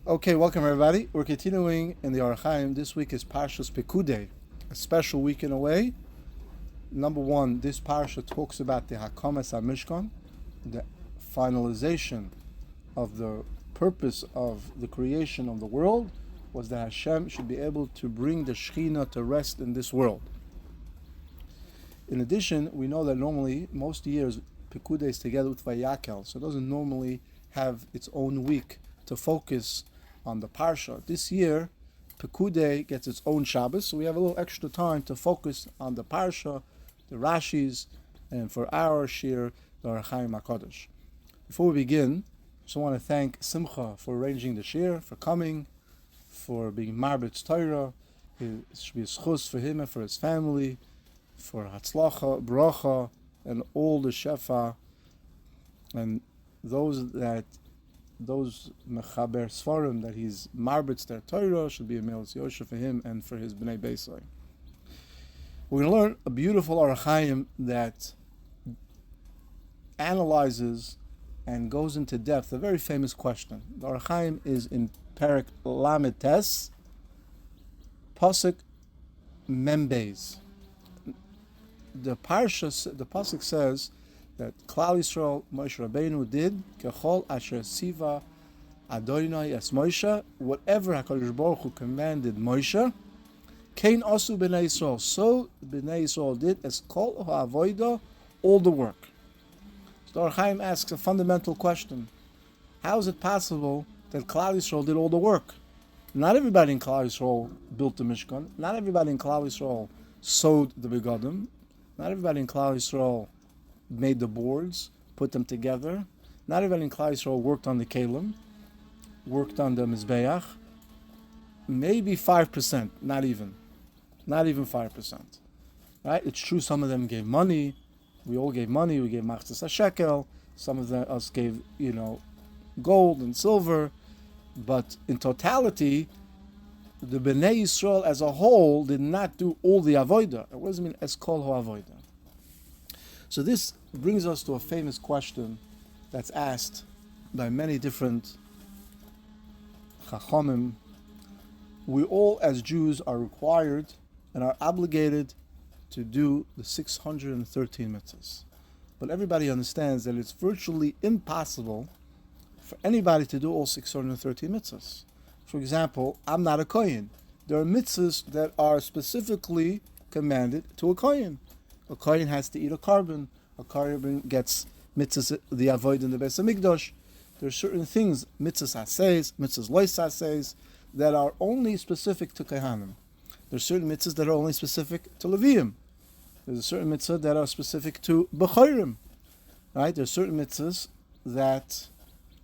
Okay, welcome everybody. We're continuing in the Hachaim. This week is Parshat Pekudei, a special week in a way. Number one, this Parsha talks about the Hakamas HaMishkan, the finalization of the purpose of the creation of the world was that Hashem should be able to bring the Shekhinah to rest in this world. In addition, we know that normally, most years, Pekudei is together with Vayakel, so it doesn't normally have its own week to focus on the Parsha. This year, Pekudei gets its own Shabbos, so we have a little extra time to focus on the Parsha, the Rashis, and for our Shir, the Hachaim Hakadosh. Before we begin, I just want to thank Simcha for arranging the Shir, for coming, for being Marbitz Torah. It should be a schus for him and for his family, for Hatzlacha, Bracha, and all the Shefa, and those Mechaber Sfarim that he's Marbitz their Torah should be a Melos Yosha for him and for his Bnei Beisai. We're going to learn a beautiful Hachaim that analyzes and goes into depth a very famous question. The Hachaim is in Perek Lamed Tes, Pasuk Membeis. The pasuk says that Klal Yisrael Moshe Rabbeinu did kechol asher siva Adonai es Moshe, whatever Hakadosh Baruch Hu commanded Moshe, kein asu b'nei Yisrael, so b'nei Yisrael did as kol ha'avoda, all the work. So Hachaim asks a fundamental question: how is it possible that Klal Yisrael did all the work? Not everybody in Klal Yisrael built the Mishkan. Not everybody in Klal Yisrael sewed the begadim. Not everybody in Klal Yisrael made the boards, put them together. Not everybody in Klal Yisrael worked on the kelim, worked on the mizbeach. Maybe 5%, not even 5%. Right? It's true. Some of them gave money. We all gave money. We gave machzas shekel. Some of us gave, gold and silver. But in totality, the Bnei Yisrael as a whole did not do all the avodah. What does it mean, es kol ha'avodah? So this brings us to a famous question that's asked by many different Chachamim. We all as Jews are required and are obligated to do the 613 mitzvahs. But everybody understands that it's virtually impossible for anybody to do all 613 mitzvahs. For example, I'm not a Kohen. There are mitzvahs that are specifically commanded to a Kohen. A Kohen has to eat a carbon. A Kohen gets mitzvahs, the avoid in the Beis HaMikdash. There are certain things, mitzvahs haseis, mitzvahs lois haseis, that are only specific to Kohanim. There are certain mitzvahs that are only specific to Leviim. There's a certain mitzvah that are specific to Bechorim. Right? There are certain mitzvahs that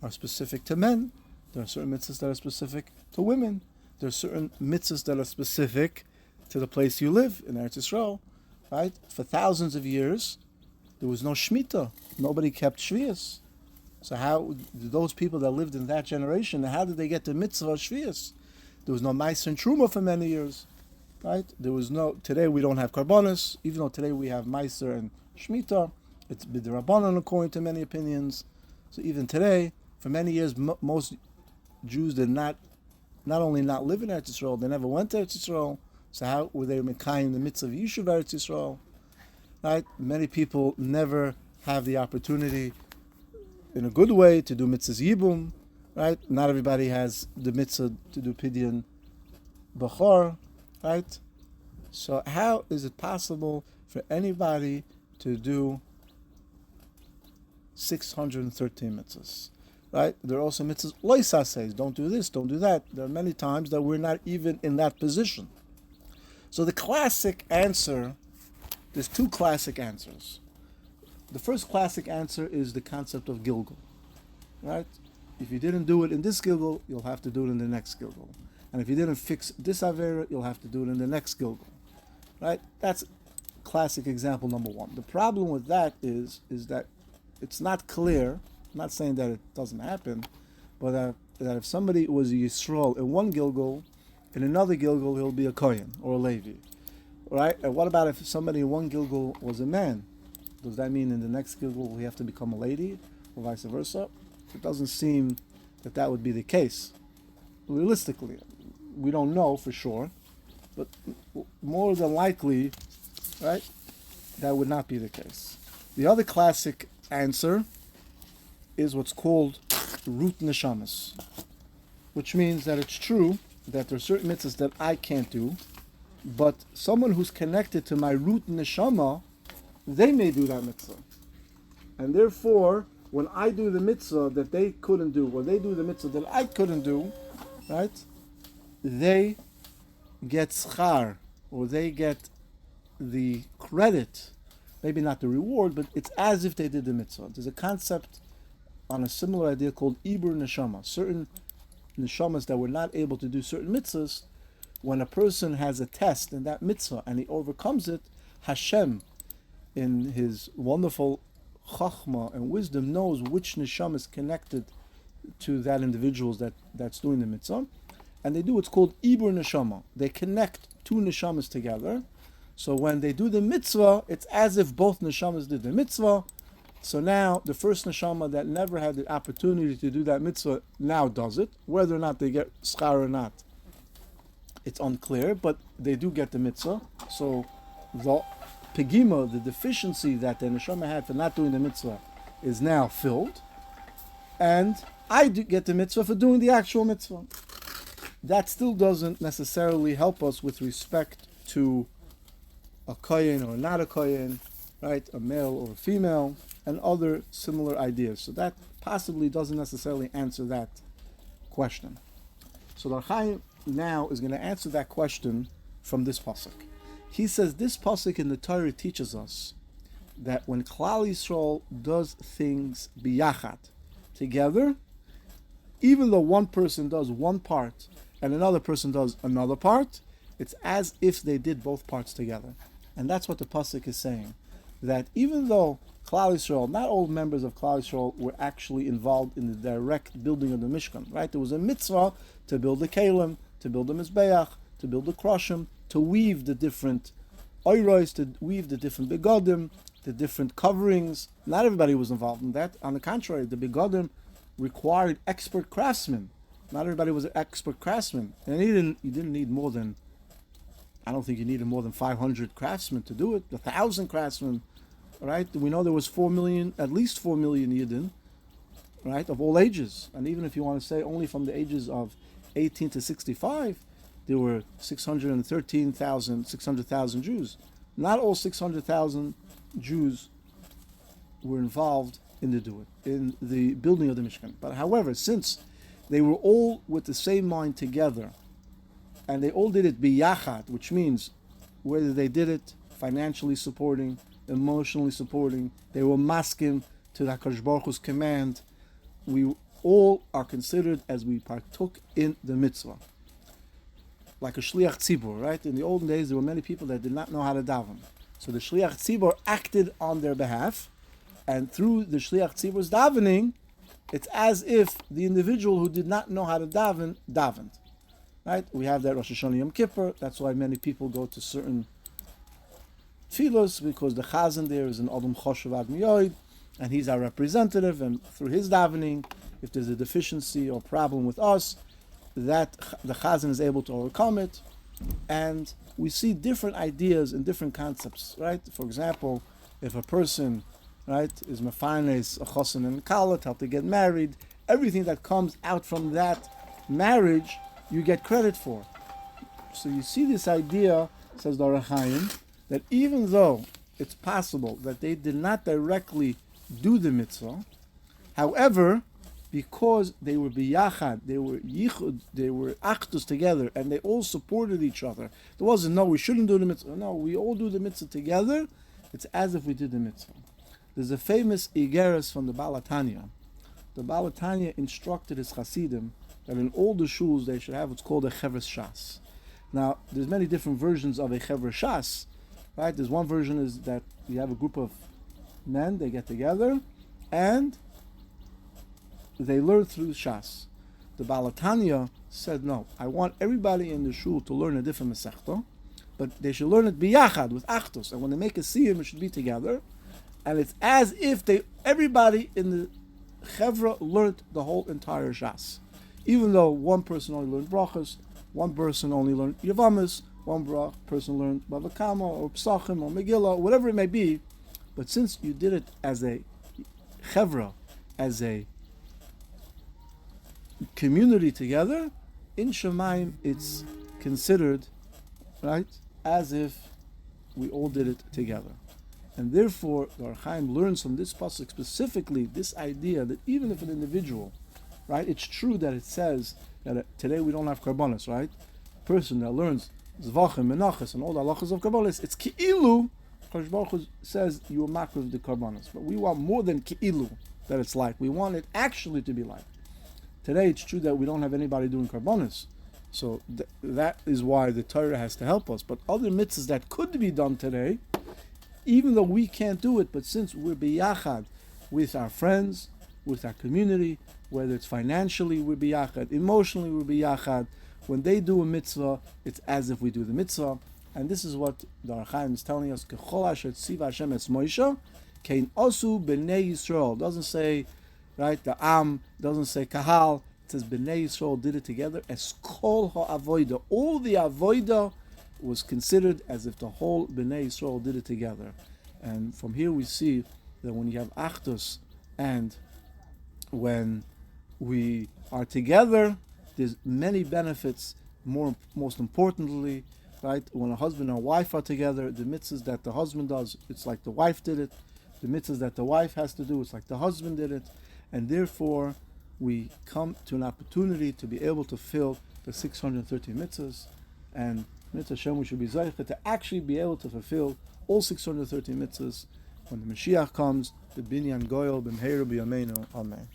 are specific to men. There are certain mitzvahs that are specific to women. There are certain mitzvahs that are specific to the place you live in Eretz Yisrael. Right? For thousands of years, there was no Shemitah. Nobody kept Shvius. So how did those people that lived in that generation, how did they get the mitzvah of Shvius? There was no Meiser and Truma for many years. Right? Today we don't have Karbonis, even though today we have Meiser and Shemitah. It's B'derabbanan according to many opinions. So even today, for many years, most Jews did not only not live in Eretz Yisrael, they never went to Eretz Yisrael. So how were they mekayim the mitzvah of Yishuv Eretz Yisrael? Right? Many people never have the opportunity, in a good way, to do mitzvahs yibum. Right? Not everybody has the mitzvah to do pidyon bachor. Right? So how is it possible for anybody to do 613 mitzvahs? Right? There are also mitzvahs, loisa says, don't do this, don't do that. There are many times that we're not even in that position. So the classic answer, there's two classic answers. The first classic answer is the concept of Gilgul. Right? If you didn't do it in this Gilgul, you'll have to do it in the next Gilgul. And if you didn't fix this Avera, you'll have to do it in the next Gilgul. Right? That's classic example number one. The problem with that is that it's not clear. I'm not saying that it doesn't happen, but that if somebody was a Yisrael in one Gilgul, in another Gilgul he'll be a Kohen or a Levi. Right? And what about if somebody in one Gilgul was a man? Does that mean in the next Gilgul we have to become a lady, or vice versa? It doesn't seem that would be the case. realistically, we don't know for sure, but more than likely, right, that would not be the case. The other classic answer is what's called root neshamas, which means that it's true that there are certain mitzvahs that I can't do, but someone who's connected to my root neshama, they may do that mitzvah. And therefore, when I do the mitzvah that they couldn't do, or they do the mitzvah that I couldn't do, right, they get schar, or they get the credit, maybe not the reward, but it's as if they did the mitzvah. There's a concept on a similar idea called ibur neshama. Certain neshamas that were not able to do certain mitzvahs, when a person has a test in that mitzvah and he overcomes it, Hashem, in his wonderful chachma and wisdom, knows which neshama is connected to that individual that's doing the mitzvah, and they do what's called ibur neshama. They connect two neshamas together. So when they do the mitzvah, it's as if both neshamas did the mitzvah. So now the first neshama that never had the opportunity to do that mitzvah now does it. Whether or not they get schar or not, it's unclear, but they do get the mitzvah. So the pegima, the deficiency that the neshama had for not doing the mitzvah, is now filled, and I do get the mitzvah for doing the actual mitzvah. That still doesn't necessarily help us with respect to a kohen or not a kohen, right? A male or a female, and other similar ideas. So that possibly doesn't necessarily answer that question. So the Hachaim now is going to answer that question from this pasuk. He says this pasuk in the Torah teaches us that when Klal Yisrael does things biyachad, together, even though one person does one part and another person does another part, it's as if they did both parts together. And that's what the pasuk is saying. That even though Klal Yisrael, not all members of Klal Yisrael were actually involved in the direct building of the Mishkan, right? There was a mitzvah to build the kelim, to build the mizbeach, to build the kroshim, to weave the different oiros, to weave the different begodim, the different coverings. Not everybody was involved in that. On the contrary, the begodim required expert craftsmen. Not everybody was an expert craftsman. And you didn't need more than, I don't think you needed more than 500 craftsmen to do it, 1,000 craftsmen, right? We know there was 4 million, at least 4 million Yidden, right, of all ages. And even if you want to say only from the ages of 18 to 65, there were 600,000 Jews. Not all 600,000 Jews were involved in the building of the Mishkan. But however, since they were all with the same mind together, and they all did it biyachad, which means whether they did it financially supporting, emotionally supporting, they were maskim to the Hakadosh Baruch Hu's command, we all are considered as we partook in the mitzvah. Like a shliach tzibur, right? In the olden days, there were many people that did not know how to daven. So the shliach tzibur acted on their behalf, and through the shliach tzibur's davening, it's as if the individual who did not know how to daven, davened. Right? We have that Rosh Hashanah Yom Kippur. That's why many people go to certain tefillos, because the chazan there is an Adam Choshev Ad Miyoid, and he's our representative, and through his davening, if there's a deficiency or problem with us, that the chazan is able to overcome it. And we see different ideas and different concepts, right? For example, if a person, right, is mefanes a chosin and kala, help to get married, everything that comes out from that marriage, you get credit for. So you see this idea, says the Hachaim, that even though it's possible that they did not directly do the mitzvah, however, because they were biyachad, they were yichud, they were achdus together, and they all supported each other. There wasn't, no, we shouldn't do the mitzvah. No, we all do the mitzvah together. It's as if we did the mitzvah. There's a famous igeres from the Baal HaTanya. The Baal HaTanya instructed his chassidim that in all the shuls they should have what's called a chevres shas. Now, there's many different versions of a chevres shas, right? There's one version is that you have a group of men, they get together, and they learn through shas. The Baal HaTanya said, no, I want everybody in the shul to learn a different mesechta, but they should learn it biyachad, with achtos, and when they make a siyum, it should be together, and it's as if everybody in the chevra learned the whole entire shas. even though one person only learned brachas, one person only learned Yavamis, one person learned Bava Kama or Psachim or Megillah, whatever it may be, but since you did it as a chevra, as a community together, in Shemaim it's considered, right, as if we all did it together. And therefore, the Hachaim learns from this pasuk specifically this idea that even if an individual, right, it's true that it says that today we don't have karbanos, right? Person that learns zvachim, menachas, and all the halachas of karbanos, it's ki'ilu. Hakadosh Baruch Hu says you are makriv the karbanos, but we want more than ki'ilu that it's like. We want it actually to be like. Today it's true that we don't have anybody doing karbanos, so that is why the Torah has to help us. But other mitzvahs that could be done today, even though we can't do it, but since we're biyachad with our friends, with our community, whether it's financially we're biyachad, emotionally we're biyachad, when they do a mitzvah, it's as if we do the mitzvah. And this is what the Hachaim is telling us, Kechol asher tziva Hashem es Moshe, kein osu b'nei Yisrael. Doesn't say, right, the Am, doesn't say Kahal, it says b'nei Yisrael did it together, as kol ha'avoida. All the avoida was considered as if the whole Bnei Yisrael did it together. And from here we see that when you have achdus and when we are together, there's many benefits. Most importantly, right, when a husband and a wife are together, the mitzvahs that the husband does, it's like the wife did it. The mitzvahs that the wife has to do, it's like the husband did it. And therefore, we come to an opportunity to be able to fill the 630 mitzvahs, and Mitzvah Hashem, we should be zayich to actually be able to fulfill all 630 mitzvahs when the Mashiach comes, the Binyan Goyel, B'mheir B'yameinu. Amen.